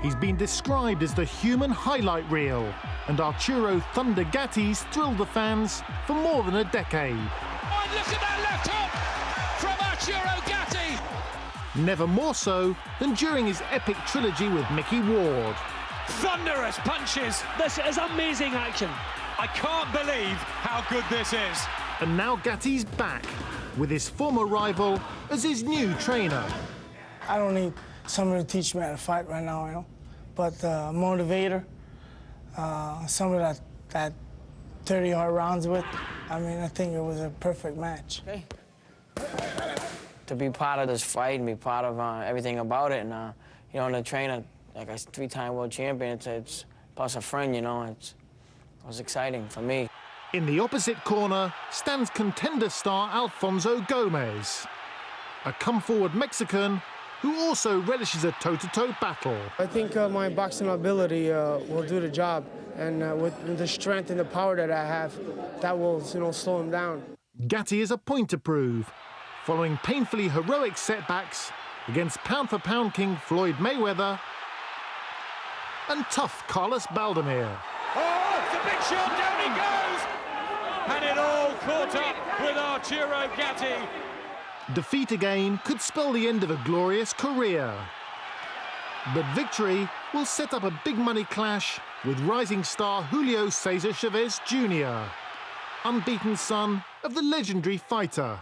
He's been described as the human highlight reel, and Arturo Thunder Gatti's thrilled the fans for more than a decade. Oh, look at that left hook from Arturo Gatti! Never more so than during his epic trilogy with Mickey Ward. Thunderous punches! This is amazing action. I can't believe how good this is. And now Gatti's back, with his former rival as his new trainer. I don't need somebody to teach me how to fight right now, you know, but a motivator, somebody that 30 hard rounds with. I mean, I think it was a perfect match. Okay. To be part of this fight and be part of everything about it, and you know, the trainer, like a 3-time world champion, it's plus a friend, you know, it was exciting for me. In the opposite corner stands contender star Alfonso Gomez, a come-forward Mexican who also relishes a toe-to-toe battle. I think my boxing ability will do the job, and with the strength and the power that I have, that will, you know, slow him down. Gatti has a point to prove, following painfully heroic setbacks against pound-for-pound king Floyd Mayweather and tough Carlos Baldomir. Oh, it's a big shot, down he goes! And it all caught up with Arturo Gatti. Defeat again could spell the end of a glorious career. But victory will set up a big money clash with rising star Julio Cesar Chavez Jr., unbeaten son of the legendary fighter.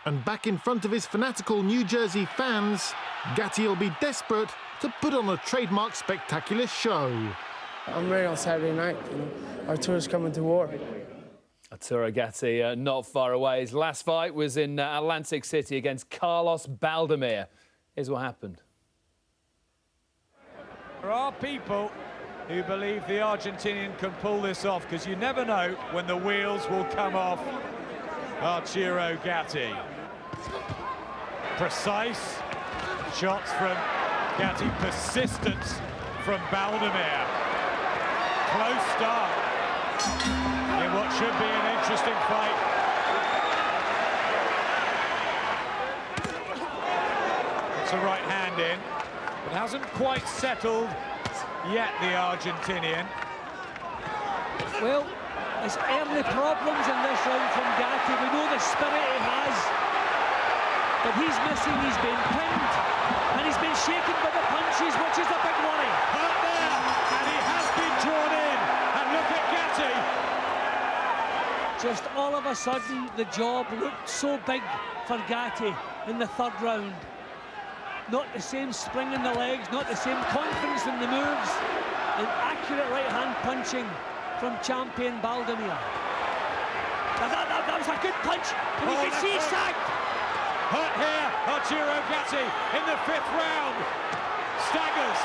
And back in front of his fanatical New Jersey fans, Gatti will be desperate to put on a trademark spectacular show. I'm ready on Saturday night. You know, Arturo's coming to war. Arturo Gatti not far away. His last fight was in Atlantic City against Carlos Baldomir. Here's what happened. There are people who believe the Argentinian can pull this off, because you never know when the wheels will come off Arturo Gatti. Precise shots from Gatti, persistence from Baldomir. Close start in what should be an interesting fight. It's a right hand in, but hasn't quite settled yet, the Argentinian. Well, there's early problems in this round from Gatti. We know the spirit he has, but he's missing, he's been pinned, and he's been shaken by the punches, which is a big worry. Hurt there, and he has been drawn in, and look at Gatti. Just all of a sudden, the job looked so big for Gatti in the third round. Not the same spring in the legs, not the same confidence in the moves, and accurate right-hand punching from champion Baldomir. That was a good punch, and you can see he's sagged. Hurt here, Arturo Gatti in the 5th round. Staggers,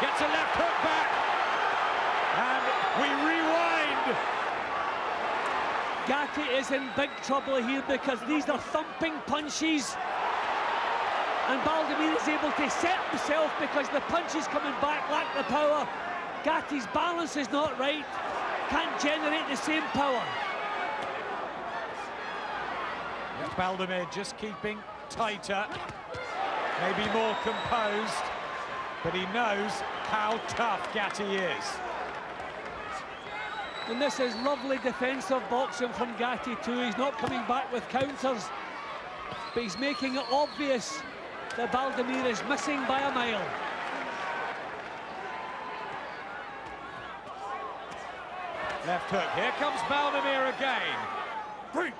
gets a left hook back, and we rewind. Gatti is in big trouble here because these are thumping punches, and Baldomir is able to set himself because the punches coming back lack the power. Gatti's balance is not right, can't generate the same power. Baldomir just keeping tighter, maybe more composed, but he knows how tough Gatti is. And this is lovely defensive boxing from Gatti too. He's not coming back with counters, but he's making it obvious that Baldomir is missing by a mile. Left hook, here comes Baldomir again. Break.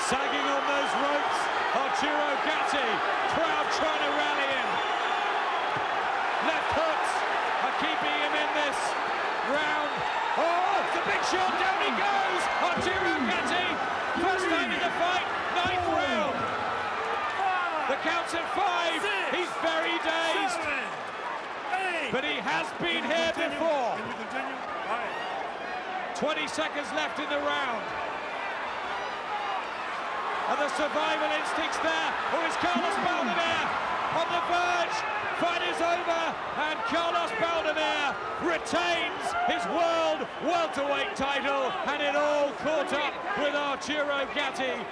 Sagging on those ropes, Arturo Gatti, crowd trying to rally him. Left hooks are keeping him in this round. Oh, it's a big shot, down he goes! Arturo Gatti, first time in the fight, 9th round. The count's at 5, he's very dazed. But he has been here before. 20 seconds left in the round. Are the survival instincts there, or is Carlos Baldomir on the verge. Fight is over, and Carlos Baldomir retains his world welterweight title, and it all caught up with Arturo Gatti.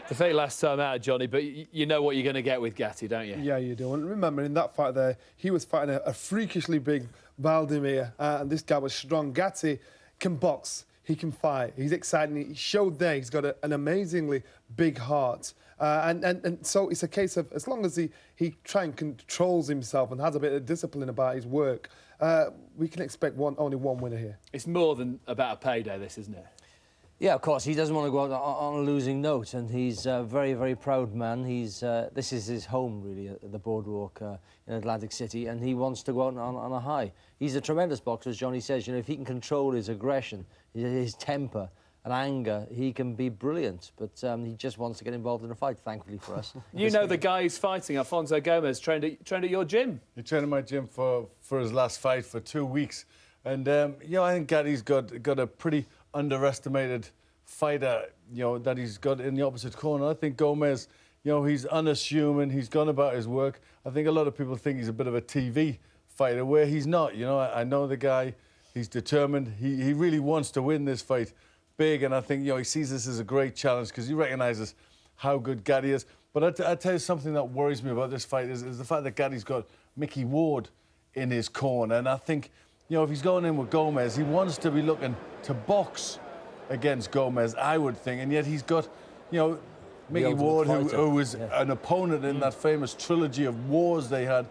Defeat last time out, Johnny, but you know what you're going to get with Gatti, don't you? Yeah, you do. And remember, in that fight there, he was fighting a freakishly big Baldomir, and this guy was strong. Gatti can box. He can fight. He's exciting. He showed there he's got an amazingly big heart. And so it's a case of, as long as he try and controls himself and has a bit of discipline about his work, we can expect only one winner here. It's more than about a payday, this, isn't it? Yeah, of course. He doesn't want to go out on a losing note, and he's a very, very proud man. This is his home, really, at the boardwalk in Atlantic City, and he wants to go out on a high. He's a tremendous boxer, as Johnny says. You know, if he can control his aggression, his temper and anger, he can be brilliant. But he just wants to get involved in a fight, thankfully for us. You know the guy who's fighting, Alfonso Gomez, trained at your gym. He trained at my gym for his last fight for 2 weeks. And, you know, I think Gatti's got a pretty underestimated fighter, you know, that he's got in the opposite corner. I think Gomez, you know, he's unassuming. He's gone about his work. I think a lot of people think he's a bit of a TV fighter, where he's not. You know, I know the guy. He's determined. He really wants to win this fight big, and I think, you know, he sees this as a great challenge because he recognises how good Gatti is. But I tell you something that worries me about this fight is the fact that Gatti's got Mickey Ward in his corner, and I think, you know, if he's going in with Gomez, he wants to be looking to box against Gomez, I would think, and yet he's got, you know, Mickey Ward, who was an opponent in that famous trilogy of wars they had,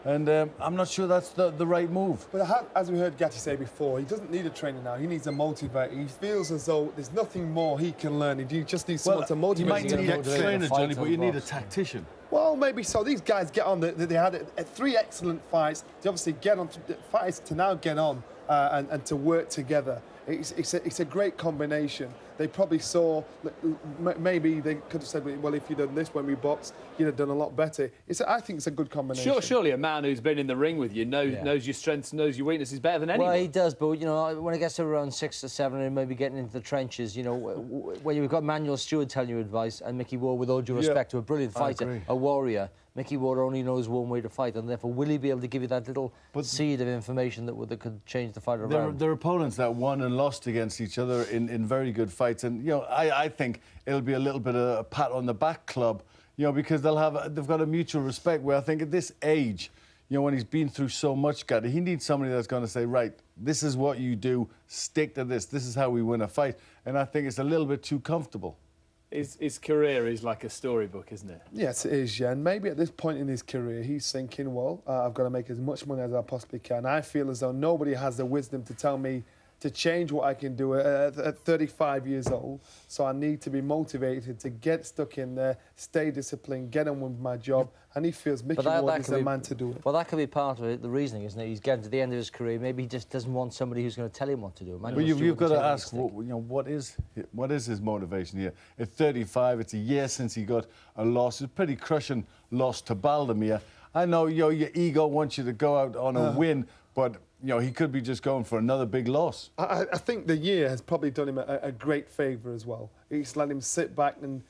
and I'm not sure that's the right move. But as we heard Gatti say before, he doesn't need a trainer now. He needs a motivator. He feels as though there's nothing more he can learn. He just needs someone to motivate him. You might need a trainer, Johnny, but you need a tactician. Well, maybe so. These guys get on. They had 3 excellent fights. They obviously get on. Fights to now get on and to work together. It's a great combination. They probably saw, maybe they could have said, well, if you'd done this when we boxed, you'd have done a lot better. I think it's a good combination. Surely a man who's been in the ring with you knows your strengths, knows your weaknesses better than anyone. Well, he does, but, you know, when it gets to around 6 or 7 and maybe getting into the trenches, you know, when you've got Manuel Stewart telling you advice and Mickey Ward, with all due respect to a brilliant fighter, a warrior, Mickey Ward only knows one way to fight, and therefore will he be able to give you that little seed of information that could change the fight around? They're opponents that won and lost against each other in very good fights, and, you know, I think it'll be a little bit of a pat on the back club, you know, because they've got a mutual respect, where I think at this age, you know, when he's been through so much, Gatti, he needs somebody that's going to say, right, this is what you do, stick to this is how we win a fight, and I think it's a little bit too comfortable. His career is like a storybook, isn't it? Yes, it is, yeah. And maybe at this point in his career, he's thinking, well, I've got to make as much money as I possibly can. I feel as though nobody has the wisdom to tell me to change what I can do at 35 years old. So I need to be motivated to get stuck in there, stay disciplined, get on with my job. And he feels Mickey Ward is the man to do it. Well, that could be part of it, the reasoning, isn't it? He's getting to the end of his career. Maybe he just doesn't want somebody who's going to tell him what to do. Well, you've got to ask, what is his motivation here? At 35, it's a year since he got a loss. It's a pretty crushing loss to Baldomir. I know, your ego wants you to go out on a win, but, you know, he could be just going for another big loss. I think the year has probably done him a great favour as well. He's let him sit back and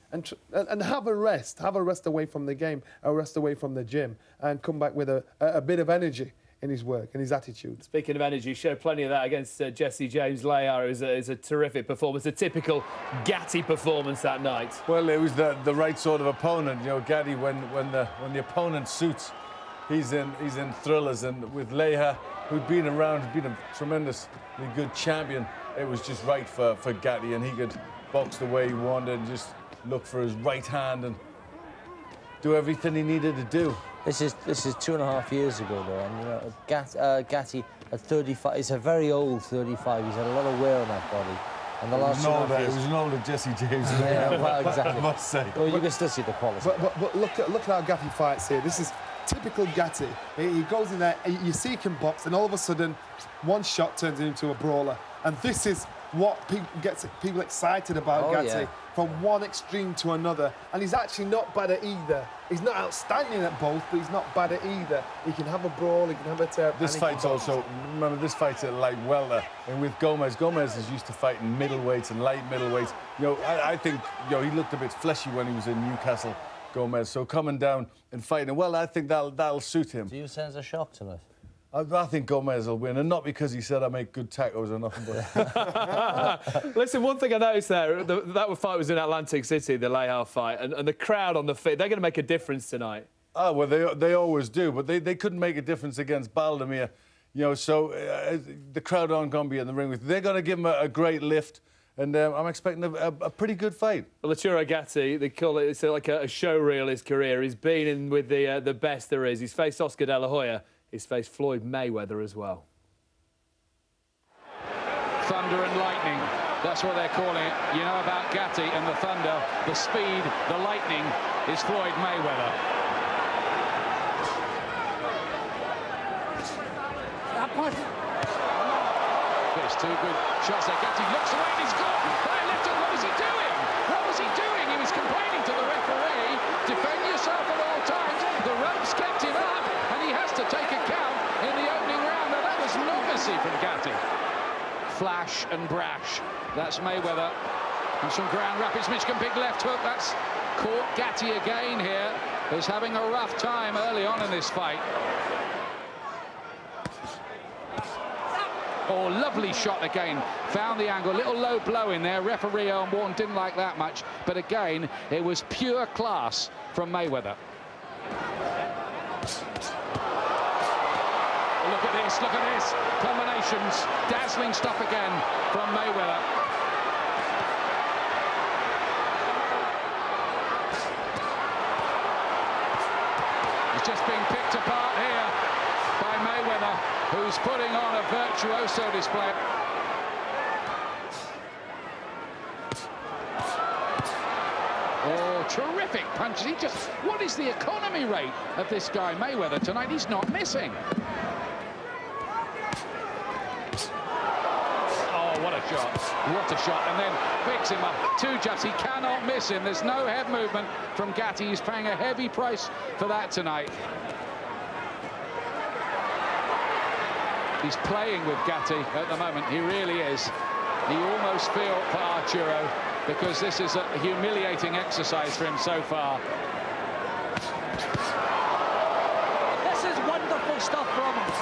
have a rest away from the game, a rest away from the gym, and come back with a bit of energy in his work and his attitude. Speaking of energy, he showed plenty of that against Jesse James Layar. It was a terrific performance, a typical Gatti performance that night. Well, it was the right sort of opponent. You know, Gatti, when the opponent suits, he's in thrillers, and with Layar, who'd been around, who'd been a tremendously good champion, it was just right for Gatti, and he could box the way he wanted and just look for his right hand and do everything he needed to do. This is 2.5 years ago, though, and, you know, Gatti at 35, he's a very old 35. He's had a lot of wear on that body. And the last it was an older Jesse James. Yeah, well, exactly. I must say. Well, you can still see the quality. But look at how Gatti fights here. This is typical Gatti. He goes in there, you see he can box, and all of a sudden, one shot turns him into a brawler. And this is what gets people excited about Gatti, yeah. From one extreme to another. And he's actually not bad at either. He's not outstanding at both, but he's not bad at either. He can have a brawl, he can have a tear. This fight's also, remember, this fight's at light welter. And with Gomez is used to fighting middleweights and light middleweights. You know, I think, you know, he looked a bit fleshy when he was in Newcastle Gomez. So coming down and fighting, well, I think that'll suit him. Do you sense a shock tonight? I think Gomez will win, and not because he said I make good tacos or nothing. But Listen, one thing I noticed there, that fight was in Atlantic City, the Lehar fight, and the crowd on the field, they're going to make a difference tonight. Oh, well, they always do, but they couldn't make a difference against Baldomir. You know, so the crowd aren't going to be in the ring with. They're going to give him a great lift, and I'm expecting a pretty good fight. Well, Arturo Gatti, they call it, it's like a show reel, his career. He's been in with the best there is. He's faced Oscar De La Hoya. He's faced Floyd Mayweather as well. Thunder and lightning, that's what they're calling it. You know about Gatti and the thunder, the speed, the lightning is Floyd Mayweather. There's two good shots there. Gatti looks away and he's gone. Right left hook, what was he doing? What was he doing? He was complaining to the referee. Defend yourself at all times. The ropes kept him up and he has to take a count in the opening round. Now that was normacy from Gatti. Flash and brash. That's Mayweather. Comes from Grand Rapids, Michigan, big left hook. That's caught Gatti again here. Who's having a rough time early on in this fight. Oh, lovely shot again. Found the angle. Little low blow in there. Referee Owen Wharton didn't like that much. But again, it was pure class from Mayweather. Look at this, look at this. Combinations. Dazzling stuff again from Mayweather. He's just being picked apart here by Mayweather, who's putting on a virtuoso display. Oh, terrific punches. He just, what is the economy rate of this guy Mayweather tonight? He's not missing. Oh, what a shot. What a shot. And then picks him up. Two jabs. He cannot miss him. There's no head movement from Gatti. He's paying a heavy price for that tonight. He's playing with Gatti at the moment. He really is. You almost feel for Arturo, because this is a humiliating exercise for him so far. This is wonderful stuff from him.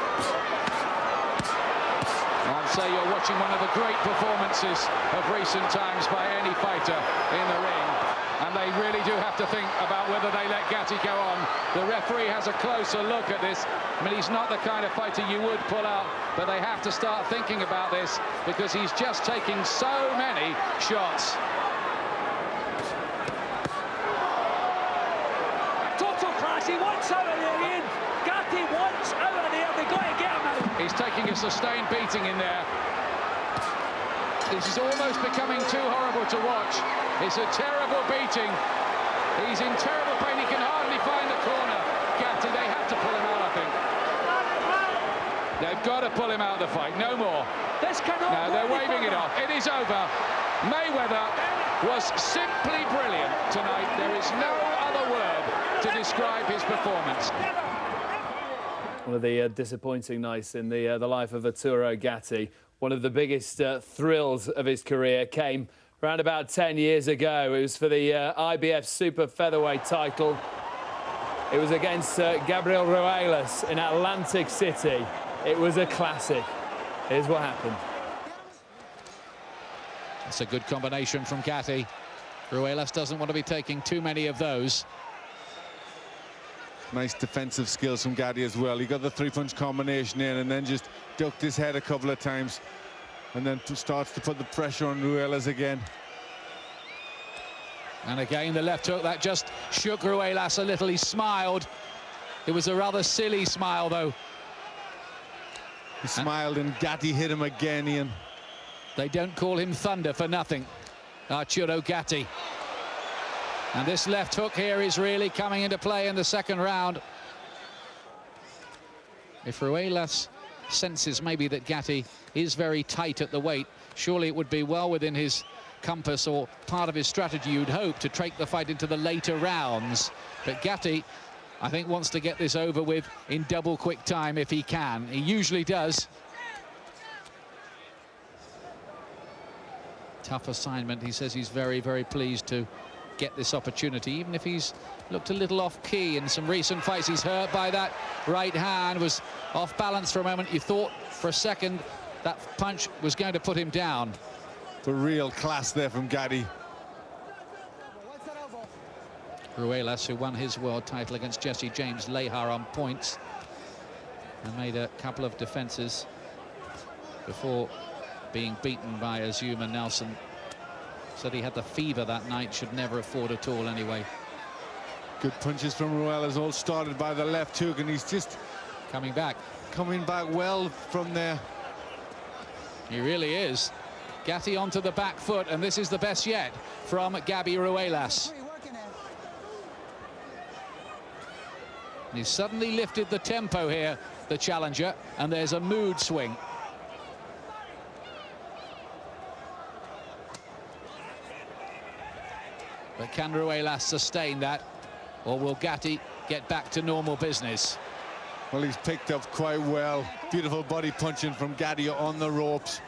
I'd say you're watching one of the great performances of recent times by any fighter in the ring. And they really do have to think about whether they let Gatti go on. The referee has a closer look at this. I mean, he's not the kind of fighter you would pull out, but they have to start thinking about this because he's just taking so many shots. Total class. He wants out of there, Ian. Gatti wants out of there. They've got to get him out. He's taking a sustained beating in there. This is almost becoming too horrible to watch. It's a terrible beating. He's in terrible pain. He can hardly find the corner. Gatti, they have to pull him out, I think. They've got to pull him out of the fight. No more. This cannot. No, they're waving it off. It is over. Mayweather was simply brilliant tonight. There is no other word to describe his performance. One of the disappointing nights in the life of Arturo Gatti. One of the biggest thrills of his career came around about 10 years ago. It was for the IBF Super Featherweight title. It was against Gabriel Ruelas in Atlantic City. It was a classic. Here's what happened. It's a good combination from Gatti. Ruelas doesn't want to be taking too many of those. Nice defensive skills from Gatti as well. He got the three-punch combination in and then just ducked his head a couple of times and then starts to put the pressure on Ruelas again. And again, the left hook, that just shook Ruelas a little. He smiled. It was a rather silly smile, though. He smiled and Gatti hit him again, Ian. They don't call him Thunder for nothing. Arturo Gatti. And this left hook here is really coming into play in the second round. If Ruelas senses maybe that Gatti is very tight at the weight, surely it would be well within his compass or part of his strategy, you'd hope, to take the fight into the later rounds. But Gatti, I think, wants to get this over with in double quick time if he can. He usually does. Tough assignment. He says he's very, very pleased to get this opportunity, even if he's looked a little off-key in some recent fights. He's hurt by that right hand, was off balance for a moment. You thought for a second that punch was going to put him down. The real class there from Gatti. Ruelas, who won his world title against Jesse James Lehar on points and made a couple of defenses before being beaten by Azuma Nelson. Said he had the fever that night, should never have fought at all anyway. Good punches from Ruelas, all started by the left hook, and he's just coming back well from there. He really is. Gatti onto the back foot, and this is the best yet from Gabi Ruelas. He's suddenly lifted the tempo here, the challenger, and there's a mood swing. But can Ruelas sustain that, or will Gatti get back to normal business? Well, he's picked up quite well. Beautiful body punching from Gatti on the ropes.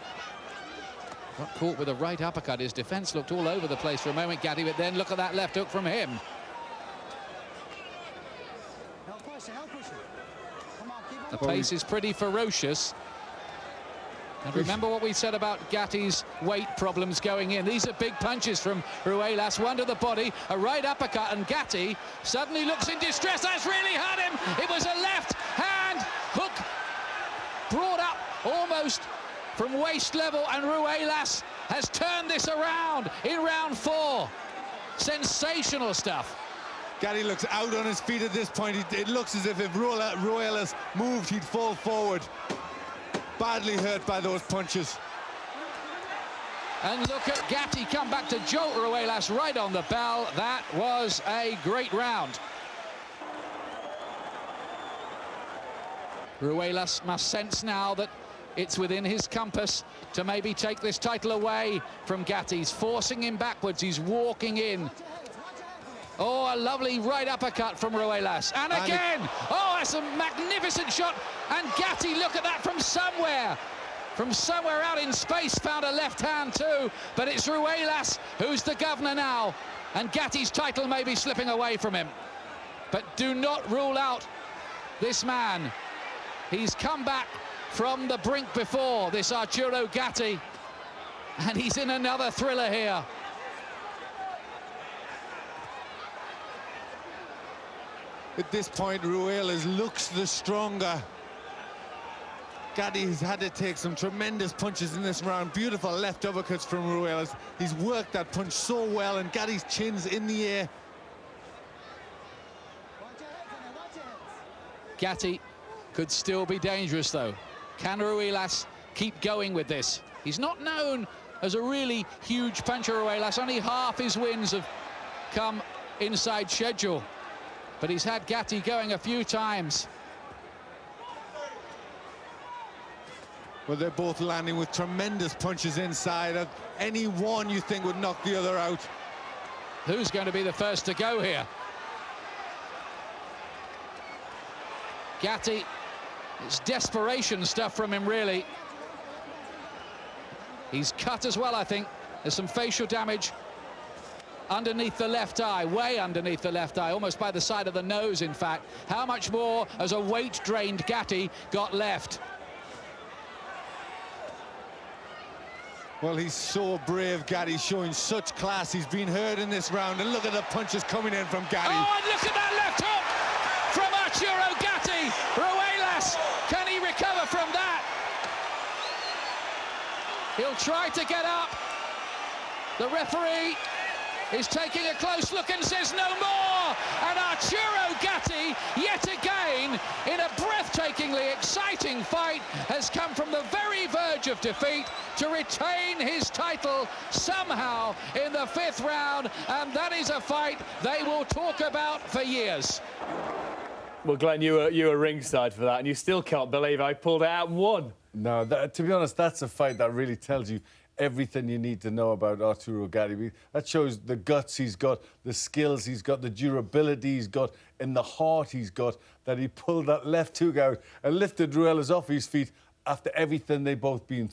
Got caught with a right uppercut. His defense looked all over the place for a moment, Gatti, but then look at that left hook from him. The pace is pretty ferocious. And remember what we said about Gatti's weight problems going in. These are big punches from Ruelas, one to the body, a right uppercut, and Gatti suddenly looks in distress. That's really hurt him. It was a left hand hook brought up almost from waist level, and Ruelas has turned this around in round 4. Sensational stuff. Gatti looks out on his feet at this point. It looks as if Ruelas moved, he'd fall forward. Badly hurt by those punches. And look at Gatti come back to jolt Ruelas right on the bell. That was a great round. Ruelas must sense now that it's within his compass to maybe take this title away from Gatti. He's forcing him backwards. He's walking in. Oh, a lovely right uppercut from Ruelas. And again! Oh, that's a magnificent shot. And Gatti, look at that from somewhere. From somewhere out in space, found a left hand too. But it's Ruelas who's the governor now. And Gatti's title may be slipping away from him. But do not rule out this man. He's come back from the brink before, this Arturo Gatti. And he's in another thriller here. At this point, Ruelas looks the stronger. Gatti has had to take some tremendous punches in this round. Beautiful left uppercuts from Ruelas. He's worked that punch so well, and Gatti's chin's in the air. Gatti could still be dangerous, though. Can Ruelas keep going with this? He's not known as a really huge puncher, Ruelas. Only half his wins have come inside schedule. But he's had Gatti going a few times. Well, they're both landing with tremendous punches inside. Any one you think would knock the other out. Who's going to be the first to go here? Gatti, it's desperation stuff from him, really. He's cut as well, I think. There's some facial damage underneath the left eye, way underneath the left eye, almost by the side of the nose, in fact. How much more has a weight-drained Gatti got left? Well, he's so brave, Gatti, showing such class. He's been hurt in this round, and look at the punches coming in from Gatti. Oh, and look at that left hook from Arturo Gatti. Ruelas, can he recover from that? He'll try to get up. The referee is taking a close look and says no more. And Arturo Gatti, yet again, in a breathtakingly exciting fight, has come from the very verge of defeat to retain his title somehow in the 5th round. And that is a fight they will talk about for years. Well, Glenn, you were ringside for that, and you still can't believe I pulled it out and won. No, to be honest, that's a fight that really tells you everything you need to know about Arturo Gatti. That shows the guts he's got, the skills he's got, the durability he's got, and the heart he's got, that he pulled that left hook out and lifted Ruelas off his feet after everything they've both been through.